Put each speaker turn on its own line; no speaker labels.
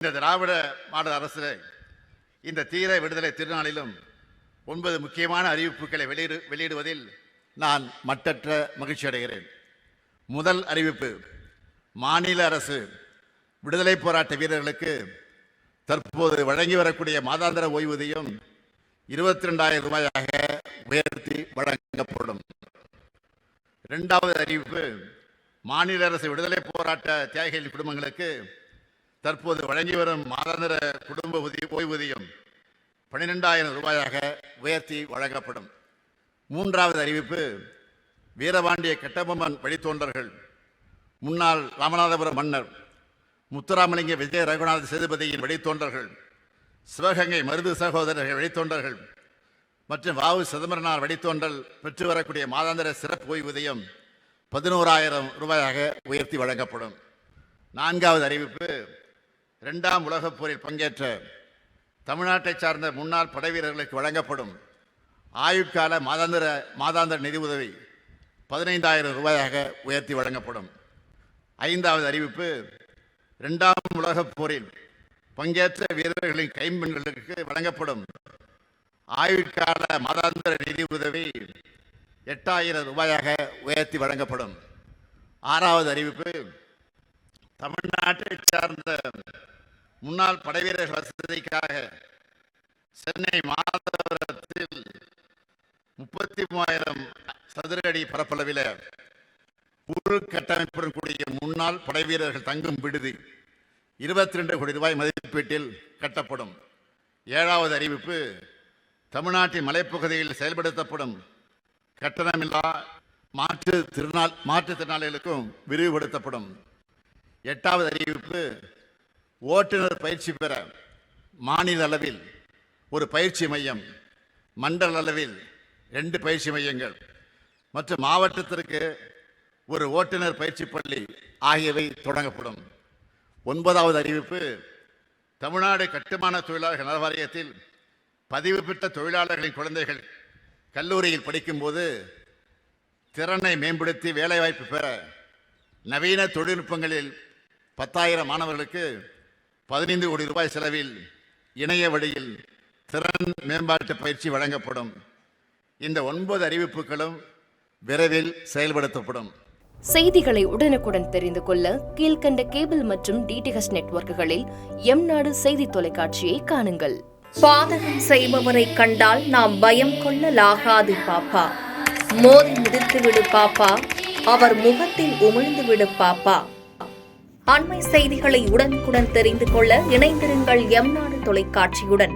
இந்த திராவிட மாடல் அரசு இந்த தீர விடுதலை திருநாளிலும் 9 முக்கியமான அறிவிப்புகளை வெளியிடுவதில் நான் மட்டற்ற மகிழ்ச்சி அடைகிறேன். முதல் அறிவிப்பு, மாநில அரசு விடுதலை போராட்ட வீரர்களுக்கு தற்போது வழங்கி வரக்கூடிய மாதாந்திர ஓய்வூதியம் 22,000 ரூபாயாக உயர்த்தி வழங்கப்படும். இரண்டாவது அறிவிப்பு, மாநில அரசு விடுதலை போராட்ட தியாகிகளின் குடும்பங்களுக்கு தற்போது வழங்கி வரும் மாதாந்திர குடும்ப ஓய்வூதியம் 12,000 ரூபாயாக உயர்த்தி வழங்கப்படும். மூன்றாவது அறிவிப்பு, வீரபாண்டிய கட்டபொம்மன் வழித்தோன்றர்கள் முன்னாள் ராமநாதபுரம் மன்னர் முத்துராமலிங்க விஜய ரகுநாத சேதுபதியின் வழித்தோன்றர்கள், சிவகங்கை மருது சகோதரர்கள் வழித்தோன்றர்கள் மற்றும் வாவு சிதம்பரனார் வழித்தோன்றல் பெற்று வரக்கூடிய மாதாந்திர சிறப்பு ஓய்வூதியம் 11,000 ரூபாயாக உயர்த்தி வழங்கப்படும். நான்காவது அறிவிப்பு, 2ஆம் உலகப் போரில் பங்கேற்ற தமிழ்நாட்டை சார்ந்த முன்னாள் படைவீரர்களுக்கு வழங்கப்படும் ஆயுட்கால மாதாந்திர நிதி உதவி 15,000 ரூபாயாக உயர்த்தி வழங்கப்படும். ஐந்தாவது அறிவிப்பு, 2ஆம் உலகப் போரில் பங்கேற்ற வீரர்களின் கைம்பெண்களுக்கு வழங்கப்படும் ஆயுட்கால மாதாந்திர நிதி உதவி 8,000 ரூபாயாக உயர்த்தி வழங்கப்படும். ஆறாவது அறிவிப்பு, தமிழ்நாட்டை சார்ந்த முன்னாள் படைவீரர்கள் வசதிக்காக சென்னை மாதவரத்தில் 33,000 சதுர அடி பரப்பளவில் உள்கட்டமைப்புடன் கூடிய முன்னாள் படைவீரர்கள் தங்கும் விடுதி 22 கோடி ரூபாய் மதிப்பீட்டில் கட்டப்படும். ஏழாவது அறிவிப்பு, தமிழ்நாட்டின் மலைப்பகுதியில் செயல்படுத்தப்படும் கட்டணமில்லா மாற்றுத்திறனாளிகளுக்கும் விரிவுபடுத்தப்படும். எட்டாவது அறிவிப்பு, ஓட்டுநர் பயிற்சி பெற மாநில அளவில் ஒரு பயிற்சி மையம், மண்டல அளவில் 2 பயிற்சி மையங்கள் மற்றும் மாவட்டத்திற்கு ஒரு ஓட்டுநர் பயிற்சி பள்ளி ஆகியவை தொடங்கப்படும். 9வது அறிவிப்பு, தமிழ்நாடு கட்டுமான தொழிலாளர்கள் நல வாரியத்தில் பதிவு பெற்ற தொழிலாளர்களின் குழந்தைகள் கல்லூரியில் படிக்கும்போது திறனை மேம்படுத்தி வேலைவாய்ப்பு பெற நவீன தொழில்நுட்பங்களில் 10,000 மாணவர்களுக்கு 15 கோடி ரூபாய் செலவில் இணைய வழியில் திறன் மேம்பாட்டு பயிற்சி வழங்கப்படும். இந்த 9 அறிவிப்புகளும் விரைவில் செயல்படுத்தப்படும்.
செய்திகளை உடனுக்குடன் தெரிந்து கொள்ள கீழ்கண்ட கேபிள் மற்றும் டிடிஎச் நெட்வொர்க்குகளில் எம்நாடு செய்தி தொலைக்காட்சியை காணுங்கள்.
பாதகம் செய்பவரை கண்டால் நாம் பயம் கொள்ளலாகாது பாப்பா. மோதி மிதித்துவிடு பாப்பா, அவர் முகத்தில் உமிழ்ந்து விடு பாப்பா. அண்மை செய்திகளை உடனுக்குடன் தெரிந்து கொள்ள இணைந்திருங்கள் எம்நாடு தொலைக்காட்சியுடன்.